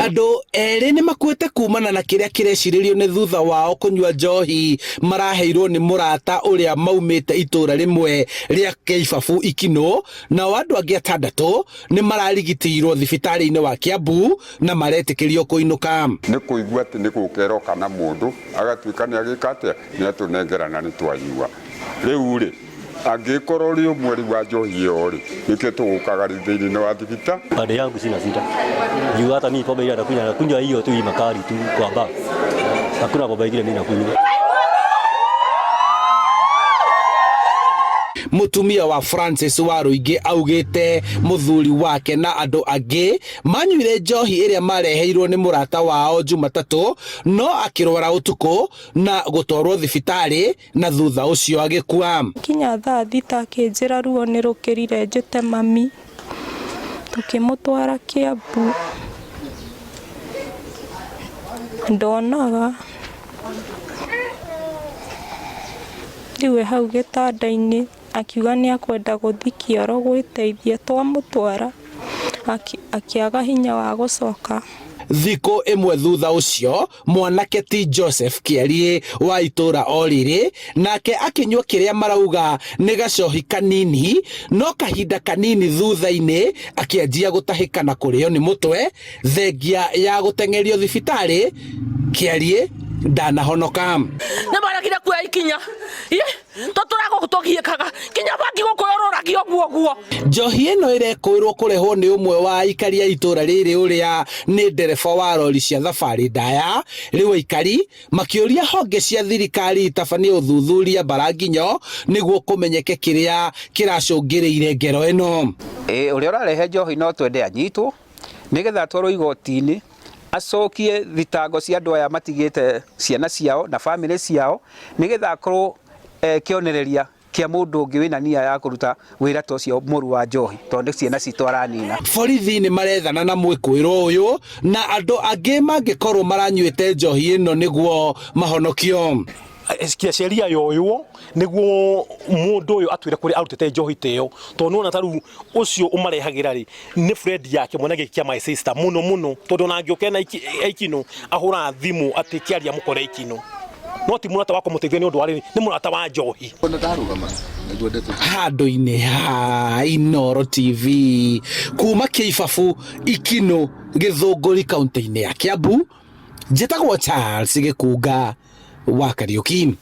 Andũ erĩ nĩ makuĩte kumana na kĩrĩa kĩrecirĩrio nĩ thutha wao kũnyua njohi maraheirwo nĩ mũrata ũrĩa maumĩte itũra rĩmwe rĩa Kiababu Ikino, nao andũ angĩ 6 nĩ mararigitĩirwo thibitarĩ-inĩ wa Kiababu na maretĩkĩrio kũinũka. Nĩ kũigua atĩ nĩ gũkerwo kana mũndũ agatuĩka nĩ agĩka atĩa nĩ atũnengerana nĩ twanyua. Rĩu rĩ angĩkorwo rĩ mweri wa njohi ĩyo rĩ nĩkĩo tũgũkaga thĩinĩ wa thibita. Pande yangu sina shida. Juu hata mimi pombe ile nakunywa hiyo tu makali tu kwa baba. Hakuna pombe ile mimi nakunywa. Mutumia wa Francis wa Rũingĩ augĩte mũthuri wake na andũ angĩ manyuire njohi ĩrĩa mareheirwo nĩ mũrata wao Jumatatũ, no akĩrwara ũtukũ na gũtwarwo thibitarĩ na thutha ũcio agĩkua. Kinya thaa thita akĩnjĩra ruo nĩ rũkĩrire njĩte mami, tũkĩmũtwara Kiababu. Ndonaga rĩu hau gĩtanda-inĩ akiuga nĩ akwenda gũthiĩ kĩoro gwĩteithia, twamũtwara akĩaga hinya wa gũcoka. Thikũ ĩmwe thutha ũcio mwanake ti Joseph Kĩarie wa itũra o rĩrĩ nake akĩnyua kĩrĩa marauga nĩ gacohi kanini, no kahinda kanini thutha-inĩ akĩanjia gũtahĩka na kũrĩo nĩ mũtwe. Thengia ya gũteng'erio thibitarĩ Kĩarie ndanahonoka. Nĩ marakire kuoya ikinya tũtũrago gũtũgiĩkaga kinya bangi gũkũyororagio guo. Njohi ĩno ĩrekũĩrwo kũrehwo nĩ ũmwe wa aikari a itũra rĩrĩ ũrĩa nĩ ndereba wa rori cia thabarĩ ndaya. Rĩu aikari makĩũria honge cia thirikari itabanie ũthuthuria mbaranginyo nĩguo kũmenyeke kĩrĩa kĩracũngĩrĩire ngero ĩno. Ũrĩa ũrarehe njohi no twende anyitwo nĩgetha atwarwo igoti-inĩ acokie thitango cia andũ aya matigĩte ciana ciao na bamĩrĩ ciao, nĩgetha akorwo kĩonereria kĩa mũndũ ũngĩ wĩna nia ya kũruta wĩra ta ũcio mũru wa njohi, tondũ ciana citũ aranina. Borithi nĩ marethana na mwĩkũĩrwo ũyũ na andũ angĩ mangĩkorwo maranyuĩte njohi ĩno nĩguo mahonokio. Sheria yoyo niguo mundu uyu atwire kuri arutete njohi teyo tondu ona taru ucio umarehagira ri ni friend yake mwana gikia my sister muno tondu na ngĩokena Ikino ahura thimu ati kiaria mukore Ikino no ti mũrata wako muteithia ni undu wari ni mũrata wa njohi. Handũ-inĩ ha Inooro TV kuma Kiababu Ikino Githunguri kaunti-inĩ ya Kiababu, njĩtagwo Charles Gĩkunga wa Kariũki.